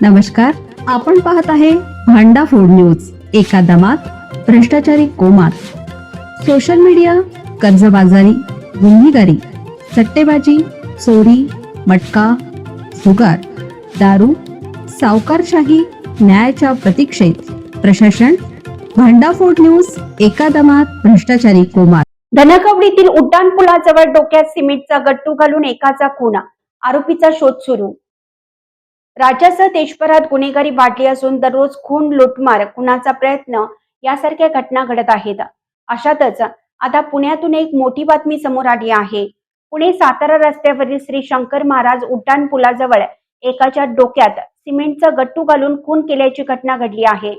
नमस्कार, आपण पाहत आहे भांडा फूड न्यूज. एका दमात भ्रष्टाचारी कोमात. सोशल मीडिया, कर्जबाजारी, गुन्हेगारी, सट्टेबाजी, चोरी, मटका, जुगार, दारू, सावकारशाही, न्यायाच्या प्रतीक्षेत प्रशासन. भांडा फूड न्यूज. एका दमात भ्रष्टाचारी कोमात. धनकवडीतील उड्डाणपुलाजवळ डोक्यात सिमेंटचा गट्टू घालून एकाचा खून, आरोपीचा शोध सुरू. राज्यासह देशभरात गुन्हेगारी वाढली असून दररोज खून, लुटमार, खुनाचा प्रयत्न यासारख्या घटना घडत आहेत. अशातच आता पुण्यातून एक मोठी बातमी समोर आली आहे. पुणे सातारा रस्त्यावरील श्री शंकर महाराज उड्डाणपुलाजवळ एकाच्या डोक्यात सिमेंटचा गट्टू घालून खून केल्याची घटना घडली आहे.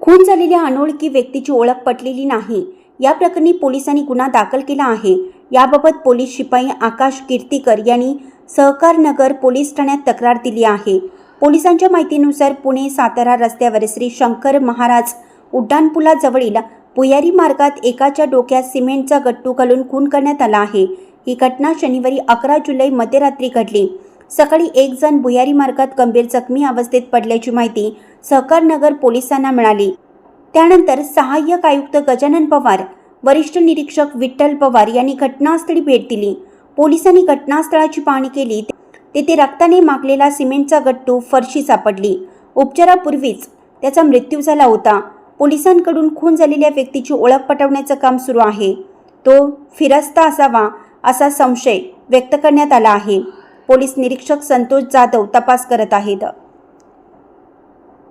खून झालेल्या अनोळखी व्यक्तीची ओळख पटलेली नाही. या प्रकरणी पोलिसांनी गुन्हा दाखल केला आहे. याबाबत पोलीस शिपाई आकाश कीर्तीकर यांनी सहकार नगर पोलीस ठाण्यात तक्रार दिली आहे. पोलिसांच्या माहितीनुसार पुणे सातारा रस्त्यावर श्री शंकर महाराज उड्डाणपुलाजवळील भुयारी मार्गात एकाच्या डोक्यात सिमेंटचा गट्टू घालून खून करण्यात आला आहे. ही घटना शनिवारी 11 जुलै मध्यरात्री घडली. सकाळी एक जण भुयारी मार्गात गंभीर जखमी अवस्थेत पडल्याची माहिती सहकार नगर पोलिसांना मिळाली. त्यानंतर सहाय्यक आयुक्त गजानन पवार, वरिष्ठ निरीक्षक विठ्ठल पवार यांनी घटनास्थळी भेट दिली. पोलिसांनी घटनास्थळाची पाहणी केली. तेथे रक्ताने माखलेला सिमेंटचा गट्टू फरशी सापडली. उपचारापूर्वीच त्याचा मृत्यू झाला होता. पोलिसांकडून खून झालेल्या व्यक्तीची ओळख पटवण्याचं काम सुरू आहे. तो फिरस्ता असावा असा संशय व्यक्त करण्यात आला आहे. पोलीस निरीक्षक संतोष जाधव तपास करत आहेत.